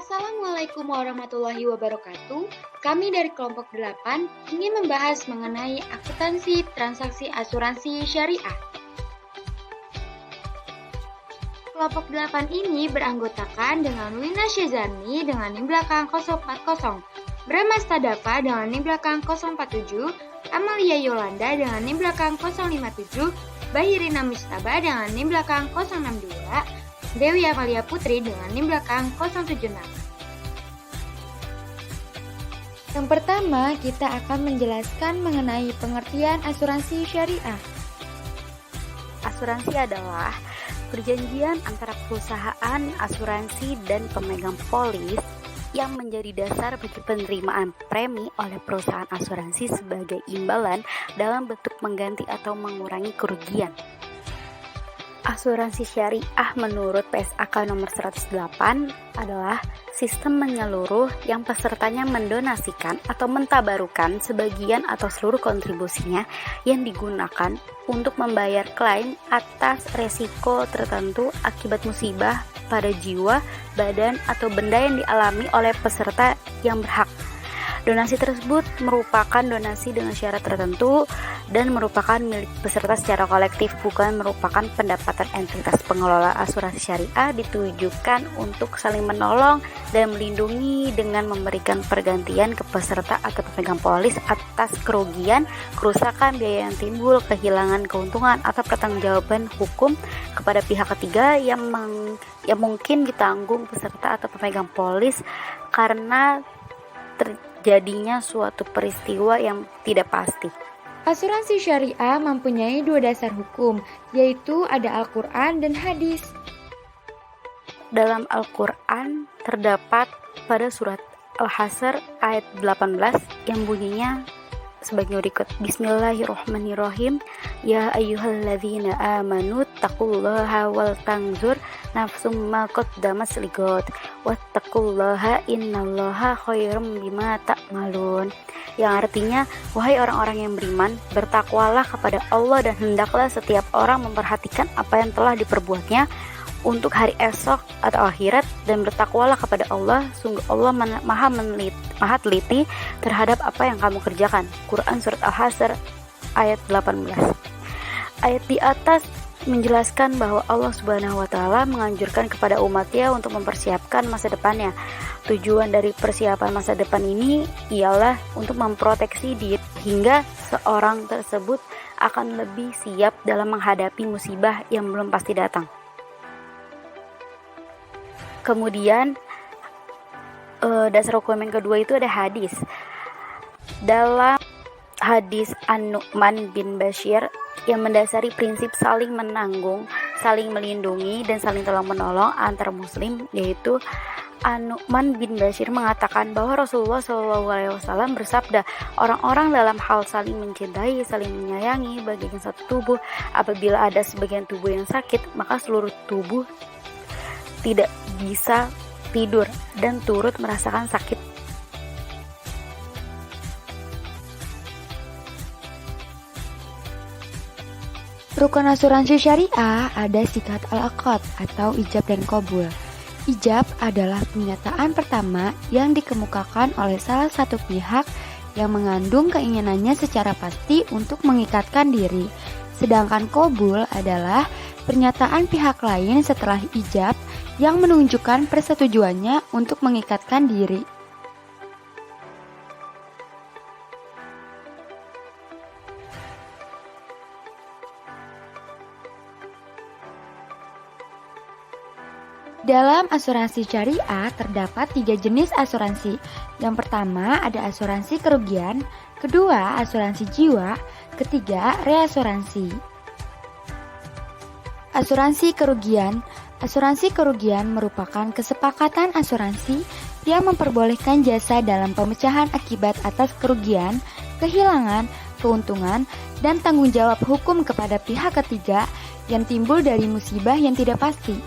Assalamualaikum warahmatullahi wabarakatuh. Kami dari kelompok 8 ingin membahas mengenai akuntansi transaksi asuransi syariah. Kelompok 8 ini beranggotakan dengan Wina Syazani dengan NIM belakang 040, Brahma Stadafa dengan NIM belakang 047, Amalia Yolanda dengan NIM belakang 057, Bahirina Mistaba dengan NIM belakang 062, Dewi Amalia Putri dengan NIM belakang 076. Yang pertama, kita akan menjelaskan mengenai pengertian asuransi syariah. Asuransi adalah perjanjian antara perusahaan asuransi dan pemegang polis yang menjadi dasar bagi penerimaan premi oleh perusahaan asuransi sebagai imbalan dalam bentuk mengganti atau mengurangi kerugian. Asuransi syariah menurut PSAK nomor 108 adalah sistem menyeluruh yang pesertanya mendonasikan atau mentabarukan sebagian atau seluruh kontribusinya yang digunakan untuk membayar klaim atas resiko tertentu akibat musibah pada jiwa, badan, atau benda yang dialami oleh peserta yang berhak. Donasi tersebut merupakan donasi dengan syarat tertentu dan merupakan milik peserta secara kolektif, bukan merupakan pendapatan entitas pengelola asuransi syariah. Ditujukan untuk saling menolong dan melindungi dengan memberikan pergantian ke peserta atau pemegang polis atas kerugian, kerusakan, biaya yang timbul, kehilangan keuntungan, atau pertanggungjawaban hukum kepada pihak ketiga yang mungkin ditanggung peserta atau pemegang polis karena terjadinya suatu peristiwa yang tidak pasti. Asuransi syariah mempunyai dua dasar hukum, yaitu ada Al-Quran dan hadis. Dalam Al-Quran terdapat pada surat Al-Hasr ayat 18 yang bunyinya sebagai berikut. Bismillahirrahmanirrahim. Ya ayyuhalladzina amanu taqullaha wal tanzur nafsum ma qaddamat ligot wattaqullaha innallaha khairum bima ta'malun. Yang artinya, wahai orang-orang yang beriman, bertakwalah kepada Allah dan hendaklah setiap orang memperhatikan apa yang telah diperbuatnya untuk hari esok atau akhirat, dan bertakwalah kepada Allah, sungguh Allah maha teliti terhadap apa yang kamu kerjakan. Quran Surat Al-Hasr ayat 18. Ayat di atas menjelaskan bahwa Allah Subhanahu wa Ta'ala menganjurkan kepada umatnya untuk mempersiapkan masa depannya. Tujuan dari persiapan masa depan ini ialah untuk memproteksi diri hingga seorang tersebut akan lebih siap dalam menghadapi musibah yang belum pasti datang. Kemudian dasar hukum yang kedua itu ada hadis. Dalam hadis An-Nu'man bin Bashir yang mendasari prinsip saling menanggung, saling melindungi, dan saling tolong-menolong antar muslim, yaitu An-Nu'man bin Bashir mengatakan bahwa Rasulullah SAW bersabda, orang-orang dalam hal saling mencintai, saling menyayangi bagian satu tubuh. Apabila ada sebagian tubuh yang sakit, maka seluruh tubuh tidak bisa tidur dan turut merasakan sakit. Rukun asuransi syariah ada sikat al-aqad atau ijab dan qabul. Ijab adalah pernyataan pertama yang dikemukakan oleh salah satu pihak yang mengandung keinginannya secara pasti untuk mengikatkan diri. Sedangkan qabul adalah pernyataan pihak lain setelah ijab yang menunjukkan persetujuannya untuk mengikatkan diri. Dalam asuransi syariah terdapat 3 jenis asuransi. Yang pertama ada asuransi kerugian, kedua asuransi jiwa, ketiga reasuransi. Asuransi kerugian. Asuransi kerugian merupakan kesepakatan asuransi yang memperbolehkan jasa dalam pemecahan akibat atas kerugian, kehilangan, keuntungan, dan tanggung jawab hukum kepada pihak ketiga yang timbul dari musibah yang tidak pasti.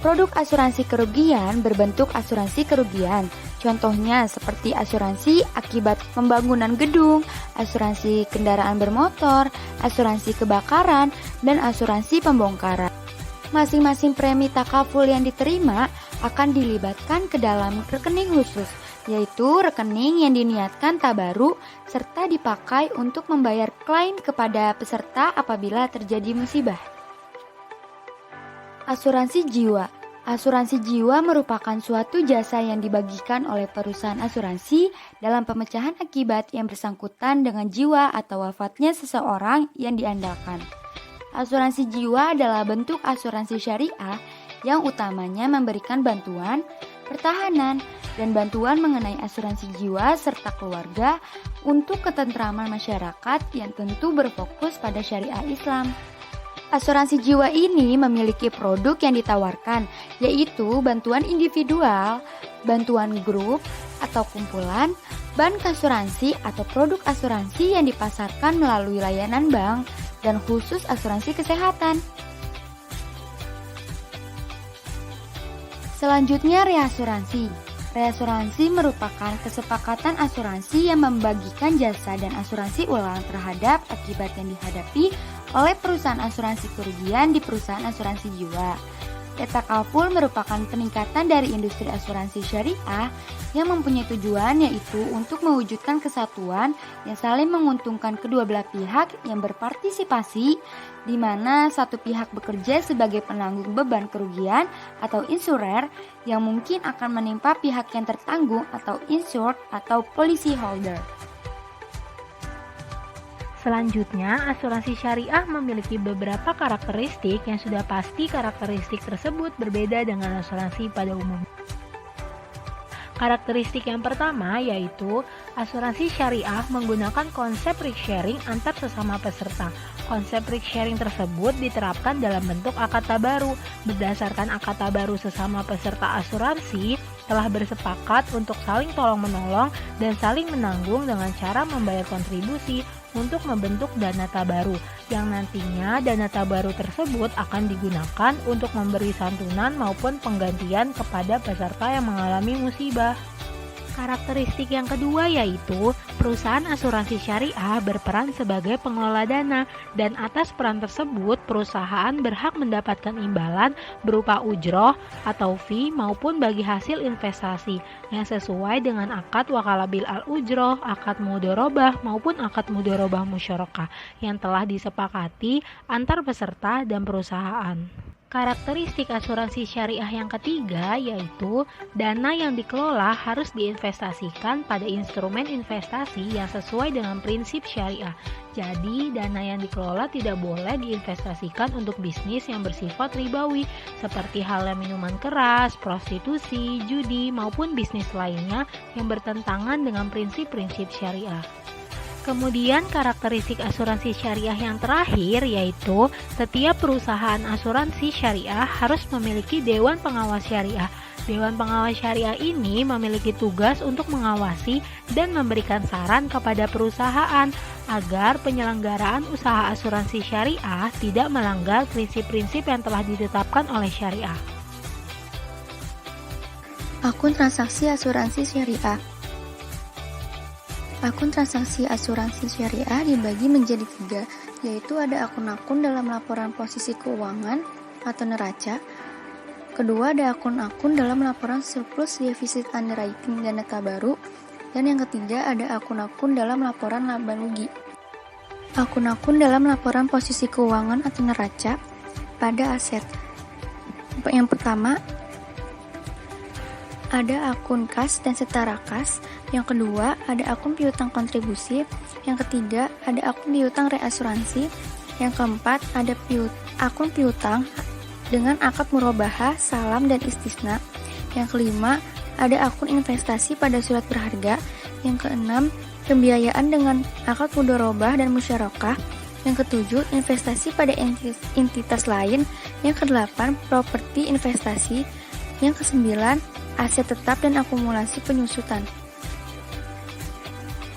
Produk asuransi kerugian berbentuk asuransi kerugian, contohnya seperti asuransi akibat pembangunan gedung, asuransi kendaraan bermotor, asuransi kebakaran, dan asuransi pembongkaran. Masing-masing premi takaful yang diterima akan dilibatkan ke dalam rekening khusus, yaitu rekening yang diniatkan tabaruk serta dipakai untuk membayar klaim kepada peserta apabila terjadi musibah. Asuransi jiwa. Asuransi jiwa merupakan suatu jasa yang dibagikan oleh perusahaan asuransi dalam pemecahan akibat yang bersangkutan dengan jiwa atau wafatnya seseorang yang diandalkan. Asuransi jiwa adalah bentuk asuransi syariah yang utamanya memberikan bantuan, pertahanan, dan bantuan mengenai asuransi jiwa serta keluarga untuk ketentraman masyarakat yang tentu berfokus pada syariah Islam. Asuransi jiwa ini memiliki produk yang ditawarkan, yaitu bantuan individual, bantuan grup atau kumpulan, bank asuransi atau produk asuransi yang dipasarkan melalui layanan bank, dan khusus asuransi kesehatan. Selanjutnya, reasuransi. Reasuransi merupakan kesepakatan asuransi yang membagikan jasa dan asuransi ulang terhadap akibat yang dihadapi oleh perusahaan asuransi kerugian di perusahaan asuransi jiwa. Takaful merupakan peningkatan dari industri asuransi syariah yang mempunyai tujuan yaitu untuk mewujudkan kesatuan yang saling menguntungkan kedua belah pihak yang berpartisipasi, di mana satu pihak bekerja sebagai penanggung beban kerugian atau insurer yang mungkin akan menimpa pihak yang tertanggung atau insured atau policy holder. Selanjutnya, asuransi syariah memiliki beberapa karakteristik yang sudah pasti karakteristik tersebut berbeda dengan asuransi pada umumnya. Karakteristik yang pertama yaitu asuransi syariah menggunakan konsep risk sharing antar sesama peserta. Konsep risk sharing tersebut diterapkan dalam bentuk akad tabaru. Berdasarkan akad tabaru sesama peserta asuransi telah bersepakat untuk saling tolong-menolong dan saling menanggung dengan cara membayar kontribusi untuk membentuk dana tabaru, yang nantinya dana tabaru tersebut akan digunakan untuk memberi santunan maupun penggantian kepada peserta yang mengalami musibah. Karakteristik yang kedua yaitu perusahaan asuransi syariah berperan sebagai pengelola dana, dan atas peran tersebut perusahaan berhak mendapatkan imbalan berupa ujroh atau fee maupun bagi hasil investasi yang sesuai dengan akad wakalabil al-ujroh, akad mudharabah maupun akad mudharabah musyarakah yang telah disepakati antar peserta dan perusahaan. Karakteristik asuransi syariah yang ketiga yaitu dana yang dikelola harus diinvestasikan pada instrumen investasi yang sesuai dengan prinsip syariah. Jadi, dana yang dikelola tidak boleh diinvestasikan untuk bisnis yang bersifat ribawi seperti halnya minuman keras, prostitusi, judi, maupun bisnis lainnya yang bertentangan dengan prinsip-prinsip syariah. Kemudian karakteristik asuransi syariah yang terakhir yaitu setiap perusahaan asuransi syariah harus memiliki Dewan Pengawas Syariah. Dewan Pengawas Syariah ini memiliki tugas untuk mengawasi dan memberikan saran kepada perusahaan agar penyelenggaraan usaha asuransi syariah tidak melanggar prinsip-prinsip yang telah ditetapkan oleh syariah. Akun transaksi asuransi syariah. Akun transaksi asuransi syariah dibagi menjadi 3, yaitu ada akun-akun dalam laporan posisi keuangan atau neraca. Kedua, ada akun-akun dalam laporan surplus defisit underwriting dana tabaru. Dan yang ketiga, ada akun-akun dalam laporan laba rugi. Akun-akun dalam laporan posisi keuangan atau neraca pada aset. Yang pertama, ada akun kas dan setara kas. Yang kedua, ada akun piutang kontribusi. Yang ketiga, ada akun piutang reasuransi. Yang keempat, ada akun piutang dengan akad murabahah, salam, dan istisna. Yang kelima, ada akun investasi pada surat berharga. Yang keenam, pembiayaan dengan akad mudharabah dan musyarakah. Yang ketujuh, investasi pada entitas lain. Yang kedelapan, properti investasi. Yang kesembilan, aset tetap dan akumulasi penyusutan.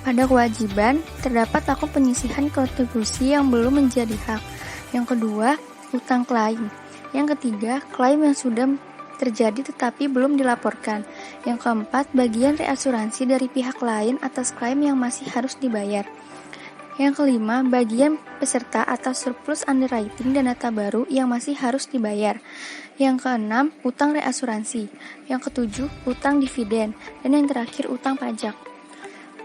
Pada kewajiban, terdapat akun penyisihan kontribusi yang belum menjadi hak. Yang kedua, utang klaim. Yang ketiga, klaim yang sudah terjadi tetapi belum dilaporkan. Yang keempat, bagian reasuransi dari pihak lain atas klaim yang masih harus dibayar. Yang kelima, bagian peserta atau surplus underwriting dan data baru yang masih harus dibayar. Yang keenam, utang reasuransi. Yang ketujuh, utang dividen. Dan yang terakhir, utang pajak.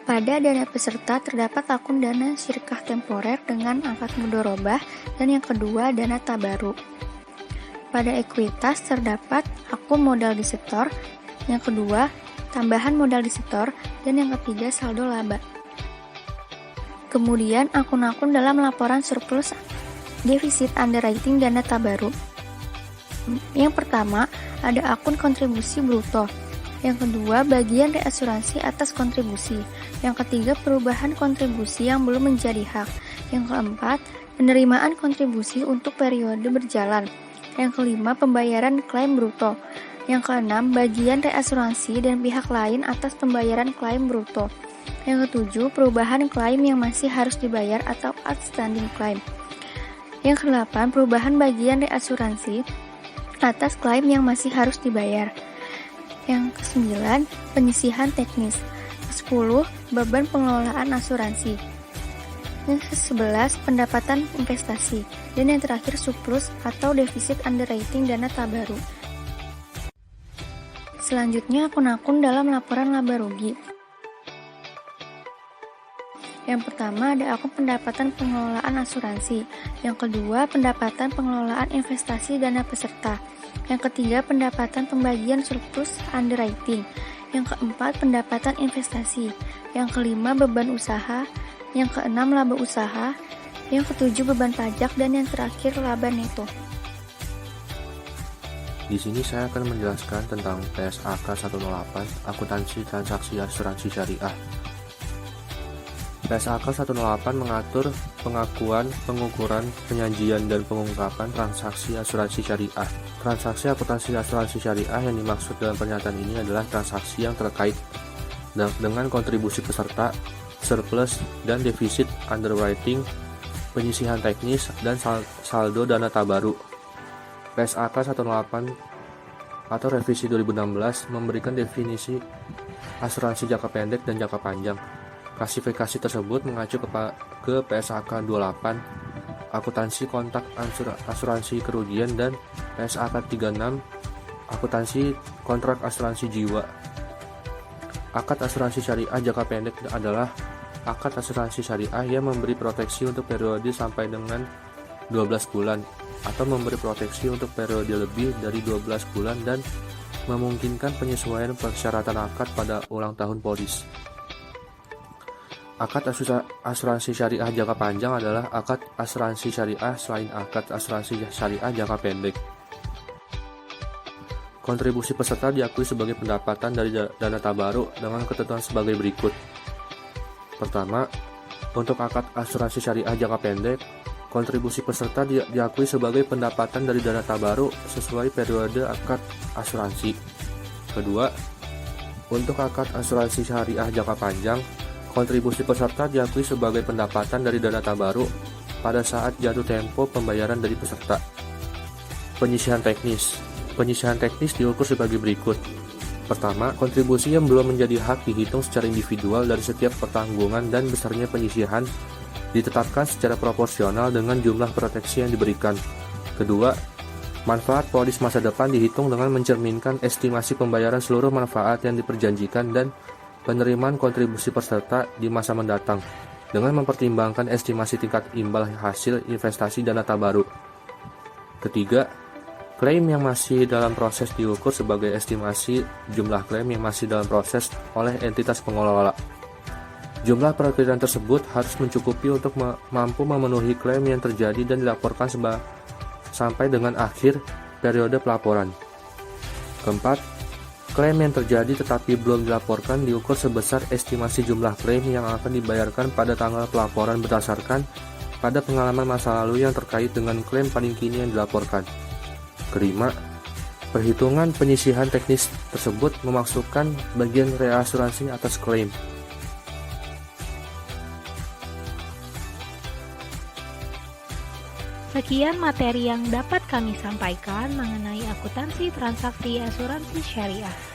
Pada dana peserta terdapat akun dana syirkah temporer dengan angkat mudorobah dan yang kedua, dana tabaru. Pada ekuitas terdapat akun modal disetor, yang kedua, tambahan modal disetor, dan yang ketiga, saldo laba. Kemudian, akun-akun dalam laporan surplus defisit underwriting dana tabaru. Yang pertama, ada akun kontribusi bruto. Yang kedua, bagian reasuransi atas kontribusi. Yang ketiga, perubahan kontribusi yang belum menjadi hak. Yang keempat, penerimaan kontribusi untuk periode berjalan. Yang kelima, pembayaran klaim bruto. Yang keenam, bagian reasuransi dan pihak lain atas pembayaran klaim bruto. Yang ketujuh, perubahan klaim yang masih harus dibayar atau outstanding claim. Yang kedelapan, perubahan bagian reasuransi atas klaim yang masih harus dibayar. Yang kesembilan, penyisihan teknis. Ke-10, beban pengelolaan asuransi. Yang ke-11, pendapatan investasi. Dan yang terakhir, surplus atau defisit underwriting dana tabaru. Selanjutnya, akun-akun dalam laporan laba rugi. Yang pertama ada akun pendapatan pengelolaan asuransi. Yang kedua, pendapatan pengelolaan investasi dana peserta. Yang ketiga, pendapatan pembagian surplus underwriting. Yang keempat, pendapatan investasi. Yang kelima, beban usaha. Yang keenam, laba usaha. Yang ketujuh, beban pajak. Dan yang terakhir, laba neto. Di sini saya akan menjelaskan tentang PSAK 108, akuntansi transaksi asuransi syariah. PSAK 108 mengatur pengakuan, pengukuran, penyajian, dan pengungkapan transaksi asuransi syariah. Transaksi akuntansi asuransi syariah yang dimaksud dalam pernyataan ini adalah transaksi yang terkait dengan kontribusi peserta, surplus, dan defisit underwriting, penyisihan teknis, dan saldo dana tabaru. PSAK 108 atau revisi 2016 memberikan definisi asuransi jangka pendek dan jangka panjang. Klasifikasi tersebut mengacu ke PSAK 28, akuntansi kontak asuransi kerugian, dan PSAK 36, akuntansi kontrak asuransi jiwa. Akad asuransi syariah jangka pendek adalah akad asuransi syariah yang memberi proteksi untuk periode sampai dengan 12 bulan atau memberi proteksi untuk periode lebih dari 12 bulan dan memungkinkan penyesuaian persyaratan akad pada ulang tahun polis. Akad asuransi syariah jangka panjang adalah akad asuransi syariah selain akad asuransi syariah jangka pendek. Kontribusi peserta diakui sebagai pendapatan dari dana tabaru dengan ketentuan sebagai berikut. Pertama, untuk akad asuransi syariah jangka pendek, kontribusi peserta diakui sebagai pendapatan dari dana tabaru sesuai periode akad asuransi. Kedua, untuk akad asuransi syariah jangka panjang, kontribusi peserta diakui sebagai pendapatan dari dana tabaru pada saat jatuh tempo pembayaran dari peserta. Penyisihan teknis. Penyisihan teknis diukur sebagai berikut. Pertama, kontribusi yang belum menjadi hak dihitung secara individual dari setiap pertanggungan dan besarnya penyisihan ditetapkan secara proporsional dengan jumlah proteksi yang diberikan. Kedua, manfaat polis masa depan dihitung dengan mencerminkan estimasi pembayaran seluruh manfaat yang diperjanjikan dan penerimaan kontribusi peserta di masa mendatang dengan mempertimbangkan estimasi tingkat imbal hasil investasi dana tabaru. Ketiga, klaim yang masih dalam proses diukur sebagai estimasi jumlah klaim yang masih dalam proses oleh entitas pengelola. Jumlah perkiraan tersebut harus mencukupi untuk mampu memenuhi klaim yang terjadi dan dilaporkan sampai dengan akhir periode pelaporan. Keempat, klaim yang terjadi tetapi belum dilaporkan diukur sebesar estimasi jumlah klaim yang akan dibayarkan pada tanggal pelaporan berdasarkan pada pengalaman masa lalu yang terkait dengan klaim paling kini yang dilaporkan. Kelima, perhitungan penyisihan teknis tersebut memasukkan bagian reasuransi atas klaim. Sekian materi yang dapat kami sampaikan mengenai akuntansi transaksi asuransi syariah.